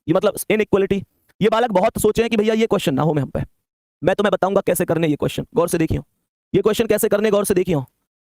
ये मतलब इनइक्वालिटी। ये बालक बहुत सोचे हैं कि भैया ये क्वेश्चन ना हो में हम पे। मैं तुम्हें बताऊंगा कैसे करने ये क्वेश्चन, गौर से देखियो। ये क्वेश्चन कैसे करने, गौर से देखियो।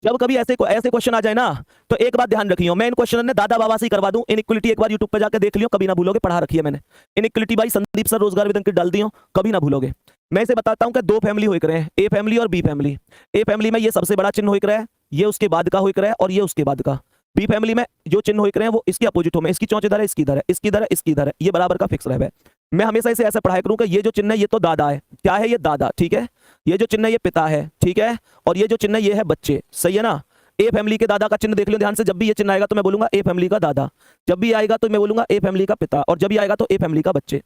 जब कभी ऐसे क्वेश्चन आ जाए ना, तो एक बात ध्यान रखियो, मैं इन क्वेश्चन ने दादा बाबा से ही करवा दूं। इनइक्वालिटी एक बार यूट्यूब पे जाकर देख लियो, कभी ना भूलोगे, पढ़ा रखी है मैंने। इनइक्वालिटी बाई संदीप सर रोजगार विद अंकित डाल दियो, कभी ना भूलोगे। मैं इसे बताता हूं कि दो फैमिली होकर है, ए फैमिली और बी फैमिली। ए फैमिली में ये सबसे बड़ा चिन्ह होकर है, ये उसके बाद का होकर है, और ये उसके बाद का। बी फैमिली में जो चिन्ह होकर है वो इसके अपोजिट हो में, इसकी चौंच इधर है, इसकी इधर है, इसकी इधर है, इसकी इधर है, ये बराबर का फिक्स रहे। मैं हमेशा इसे ऐसे पढ़ाया करूं कि ये जो चिन्ह है ये तो दादा है, क्या है ये दादा, ठीक है। ये जो चिन्ह है ये पिता है, ठीक है। और ये जो चिन्ह है ये है बच्चे, सही है ना। ए फैमिली के दादा का चिन्ह देख लो ध्यान से, जब भी ये चिन्ह आएगा तो मैं बोलूंगा ए फैमिली का दादा, जब भी आएगा तो मैं बोलूंगा ए फैमिली का पिता, और जब भी आएगा तो ए फैमिली का बच्चे।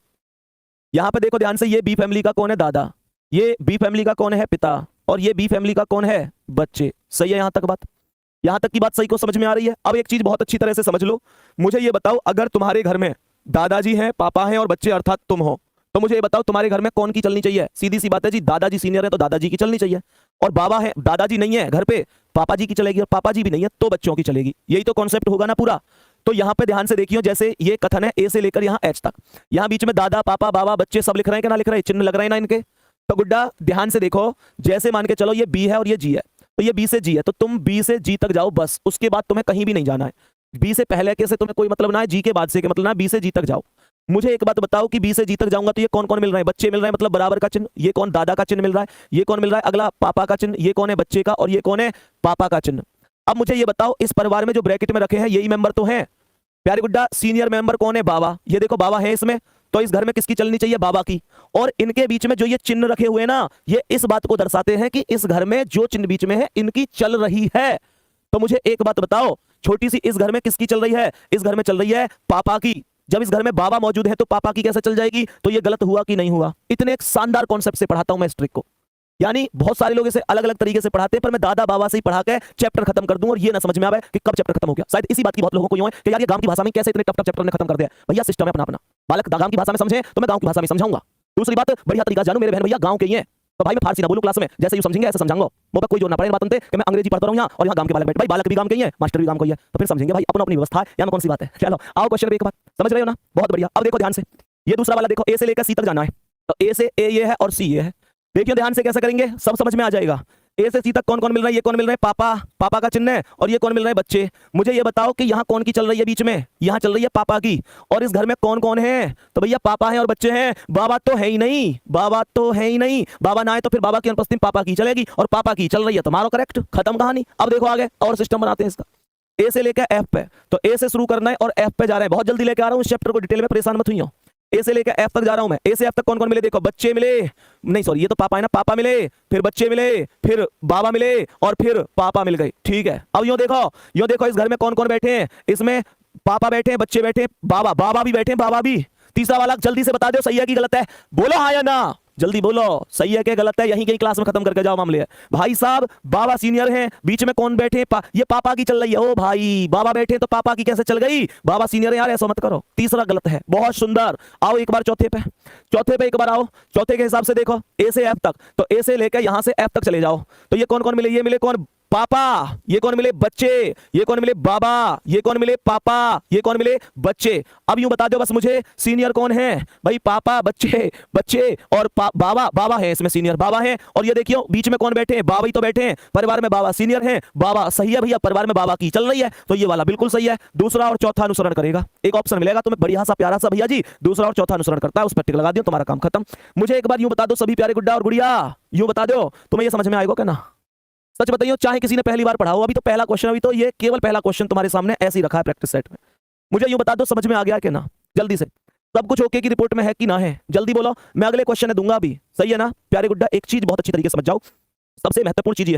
यहां पे देखो ध्यान से, ये बी फैमिली का कौन है, दादा। ये बी फैमिली का कौन है, पिता। और ये बी फैमिली का कौन है, बच्चे। सही है यहां तक बात? यहां तक की बात सही को समझ में आ रही है? अब एक चीज बहुत अच्छी तरह से समझ लो, मुझे ये बताओ, अगर तुम्हारे घर में दादाजी हैं, पापा हैं और बच्चे अर्थात तुम हो, तो मुझे ये बताओ तुम्हारे घर में कौन की चलनी चाहिए? सीधी सी बात है जी, दादाजी सीनियर है तो दादाजी की चलनी चाहिए। और बाबा है, दादाजी नहीं है घर पे, पापा जी की चलेगी, और पापा जी भी नहीं है तो बच्चों की चलेगी। यही तो कॉन्सेप्ट होगा ना पूरा। तो यहां पे ध्यान से देखियो, जैसे ये कथन है ए से लेकर यहां एच तक, यहां बीच में दादा पापा बाबा बच्चे सब लिख रहे हैं कि ना लिख रहे हैं, चिन्ह लग रहे हैं ना इनके। तो गुड्डा ध्यान से देखो, जैसे मान के चलो ये बी है और ये जी है, तो ये बी से जी है, तो तुम बी से जी तक जाओ बस, उसके बाद तुम्हें कहीं भी नहीं जाना है। बी से पहले के से तुम्हें कोई मतलब ना है, जी के बाद से के मतलब ना, बी से जी तक जाओ। मुझे एक बात बताओ कि बी से जी तक जाऊंगा तो ये कौन कौन मिल रहा है? बच्चे मिल रहे हैं, मतलब बराबर का चिन्ह। ये कौन, दादा का चिन्ह मिल रहा है। ये कौन मिल रहा है अगला, पापा का चिन्ह। ये कौन है, बच्चे का, और ये कौन है, पापा का चिन्ह। अब मुझे ये बताओ, इस परिवार में जो ब्रैकेट में रखे हैं यही मेंबर तो हैं प्यारे गुड्डा। सीनियर मेंबर कौन है, बाबा। ये देखो बाबा है इसमें, तो इस घर में किसकी चलनी चाहिए, बाबा की। और इनके बीच में जो ये चिन्ह रखे हुए ना, ये इस बात को दर्शाते हैं कि इस घर में जो चिन्ह बीच में है इनकी चल रही है। तो मुझे एक बात बताओ छोटी सी, इस घर में किसकी चल रही है? इस घर में चल रही है पापा की। जब इस घर में बाबा मौजूद है तो पापा की कैसे चल जाएगी? तो ये गलत हुआ कि नहीं हुआ? इतने एक शानदार कॉन्सेप्ट से पढ़ाता हूं मैं इस ट्रिक को। यानी बहुत सारे लोग इसे अलग अलग तरीके से पढ़ाते हैं, पर मैं दादा बाबा से ही पढ़ा के चैप्टर खत्म कर दूं और ये ना समझ में आवे कि कब चैप्टर खत्म हो गया। शायद इसी बात की बहुत लोगों को यूं है कि यार ये गांव की भाषा में कैसे इतने टफ टफ चैप्टर ने खत्म कर दिया। भैया सिस्टम है अपना अपना। बालक गांव की भाषा में समझे तो मैं गांव की भाषा में समझाऊंगा। दूसरी बात, बढ़िया तरीका जानू मेरे बहन भैया गांव के ही हैं, तो भाई मैं फारसी ना बोलूं क्लास में, जैसे यूं समझेंगे ऐसे समझाऊंगा। मुझे कोई जोर ना पड़े बात उनते कि मैं अंग्रेजी पढ़ता रहूं यहां और यहां गांव के बालक बैठे। भाई बालक भी गांव के ही हैं, मास्टर भी गांव का ही है, तो फिर समझेंगे भाई अपना अपनी व्यवस्था है, यहाँ कौन सी बात है। चलो आओ क्वेश्चन पे एक बात, समझ रहे हो ना? बहुत बढ़िया। अब देखो ध्यान से, ये दूसरा वाला देखो, ए से लेकर सी तक जाना है, तो ए से ए ये है और सी ये है। देखिए ध्यान से कैसे करेंगे, सब समझ में आ जाएगा। ए से सी तक कौन कौन मिल रहा है? ये कौन मिल रहा है, पापा, पापा का चिन्ह है, और ये कौन मिल रहा है, बच्चे। मुझे ये बताओ कि यहाँ कौन की चल रही है बीच में? यहाँ चल रही है पापा की। और इस घर में कौन कौन है? तो भैया पापा है और बच्चे हैं, बाबा तो है ही नहीं, बाबा तो है ही नहीं। बाबा ना आए तो फिर बाबा की अनुपस्थिति पापा की चलेगी, और पापा की चल रही है तो मारो करेक्ट, खत्म कहानी। अब देखो आगे और सिस्टम बनाते हैं इसका। ए से लेकर एफ पे, तो ए से शुरू करना है और एफ पे जा रहे हैं। बहुत जल्दी लेकर आ रहा हूँ इस चैप्टर को, डिटेल में परेशान मत हुई हो। ए से लेकर एफ तक जा रहा हूं मैं। ए से एफ तक कौन कौन मिले देखो, बच्चे मिले, नहीं सॉरी ये तो पापा है ना, पापा मिले, फिर बच्चे मिले, फिर बाबा मिले, और फिर पापा मिल गए, ठीक है। अब यूं देखो इस घर में कौन कौन बैठे हैं? इसमें पापा बैठे हैं, बच्चे बैठे हैं, बाबा बाबा भी बैठे हैं, बाबा भी। तीसरा वाला जल्दी से बता दो सही है कि गलत है, बोलो हाँ या ना, जल्दी बोलो सही है कि गलत है, यहीं कहीं क्लास में खत्म करके जाओ मामले है। भाई साहब बाबा सीनियर हैं, बीच में कौन बैठे? ये पापा की चल रही है। ओ भाई बाबा बैठे तो पापा की कैसे चल गई? बाबा सीनियर है यार, ऐसा मत करो। तीसरा गलत है, बहुत सुंदर। आओ एक बार चौथे पे एक बार आओ। चौथे के हिसाब से देखो ए से एफ तक, तो ए से लेकर यहां से एफ तक चले जाओ, तो ये कौन कौन मिले? ये मिले कौन? पापा। ये कौन मिले? बच्चे। ये कौन मिले? बाबा। ये कौन मिले? पापा। ये कौन मिले? बच्चे। अब यूं बता दो बस मुझे, सीनियर कौन है? भाई पापा, बच्चे, बच्चे और बाबा, बाबा है इसमें, सीनियर बाबा है। और ये देखियो बीच में कौन बैठे हैं? बाबा ही तो बैठे हैं, परिवार में बाबा सीनियर हैं, बाबा सही है भैया, परिवार में बाबा की चल रही है, तो ये वाला बिल्कुल सही है। दूसरा और चौथा अनुसरण करेगा, एक ऑप्शन मिलेगा तुम्हें बढ़िया सा प्यारा सा भैया जी, दूसरा और चौथा अनुसरण करता है, उस पर टिक लगा दियो, तुम्हारा काम खत्म। मुझे एक बार यूं बता दो सभी प्यारे गुड्डा और गुड़िया, यूं बता दो तुम्हें ये समझ में आएगा क्या ना? सच बताइए, चाहे किसी ने पहली बार पढ़ा हो, अभी तो पहला क्वेश्चन, अभी तो ये केवल पहला क्वेश्चन तुम्हारे सामने ऐसे ही रखा है प्रैक्टिस सेट में। मुझे यूं बता दो समझ में आ गया कि ना? जल्दी से, सब कुछ ओके की रिपोर्ट में है कि ना है? जल्दी बोलो, मैं अगले क्वेश्चन दूंगा अभी, सही है ना प्यारे गुड्डा? एक चीज बहुत अच्छी तरीके से समझ जाओ, सबसे महत्वपूर्ण चीज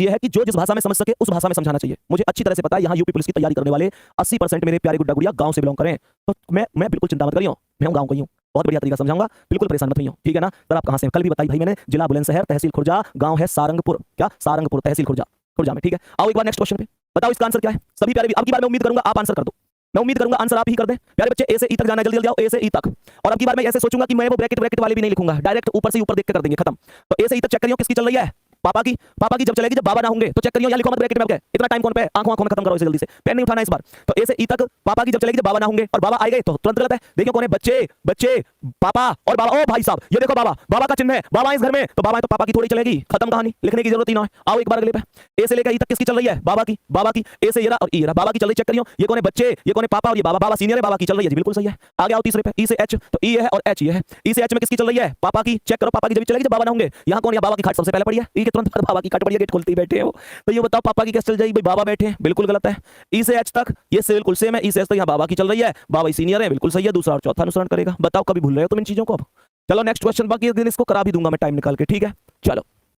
ये है कि जो जिस भाषा में समझ सके उस भाषा में समझाना चाहिए। मुझे अच्छी तरह से पता है यहाँ यूपी पुलिस की तैयारी करने वाले 80% मेरे प्यारे गुड्डा गुड़िया गांव से बिलोंग करें, तो मैं बिल्कुल चिंता मत करियो, मैं गांव का ही हूँ, बहुत बढ़िया तरीका समझाऊंगा, बिल्कुल परेशान मत होइयो, ठीक है ना? सर आप कहां से? कल भी बताई भाई मैंने, जिला बुलंदशहर, तहसील खुर्जा, गांव है सारंगपुर, क्या सारंगपुर, तहसील खुर्जा में, ठीक है। आओ एक बार नेक्स्ट क्वेश्चन पे, बताओ इसका आंसर क्या है सभी प्यारे? अब की बार मैं उम्मीद करूंगा आप आंसर कर दो, मैं उम्मीद करूंगा आंसर आप ही कर दें प्यारे बच्चे। ए से ई तक जाना है, जल्दी जल्दी आओ, ए से ई तक। और अब की बार मैं ऐसे सोचूंगा कि मैं वो ब्रैकेट वाले भी नहीं लिखूंगा, डायरेक्ट ऊपर से ऊपर देख के कर देंगे, खत्म। तो ए से ई तक चेक करियो किसकी चल रही है, पापा की जब चलेगी जब बाबा ना होंगे। तो चेक करियो, यहाँ लिखो मत ब्रैकेट में, इतना टाइम कौन पे है, आंखों में खत्म करो इसे जल्दी से, पेन नहीं उठाना इस बार। तो ए से ई तक पापा की जब चलेगी जब बाबा ना होंगे, और बाबा आए गए तो तुरंत गलत है। देखियो कौन है, बच्चे बच्चे पापा और बाबा। ओ भाई साहब ये देखो बाबा का चिन्ह है, बाबा इस घर में, तो बाबा है तो पापा की थोड़ी चलेगी, खत्म कहानी, लिखने की जरूरत ही ना है। आओ एक बार अगले पे, ए से लेकर ई तक किसकी चल रही है, बाबा की। ए से ये रहा और ई रहा, बाबा की चल रही, चेक करियो ये कौन है, बच्चे, ये कौन है, पापा, और ये बाबा सीनियर है, बाबा की चल रही है जी, बिल्कुल सही है। आगे आओ तीसरे पे, ई से एच, तो ई है और एच ये है। ई से एच में किसकी चल रही है, पापा की, चेक करो पापा की जब चलेगी जब बाबा ना होंगे। यहाँ कौन है, बाबा की खाट सबसे पहले पड़ी है, ई के तुरंत बाद बाबा की खाट पड़ी है, गेट खोलते ही बैठे हो। तो ये बताओ पापा की कैसे चल जाएगी भाई, बाबा बैठे हैं, बिल्कुल गलत है। ई से एच तक ये बिल्कुल सेम है, ई से एच तक यहाँ बाबा की चल रही है, बाबा सीनियर है, बिल्कुल सही है, दूसरा और चौथा अनुसरण करेगा। बताओ कभी भूल रहे हो तुम इन चीजों को अब। चलो नेक्स्ट क्वेश्चन, बाकी एक दिन इसको करा भी दूंगा मैं टाइम निकाल के, ठीक है। चलो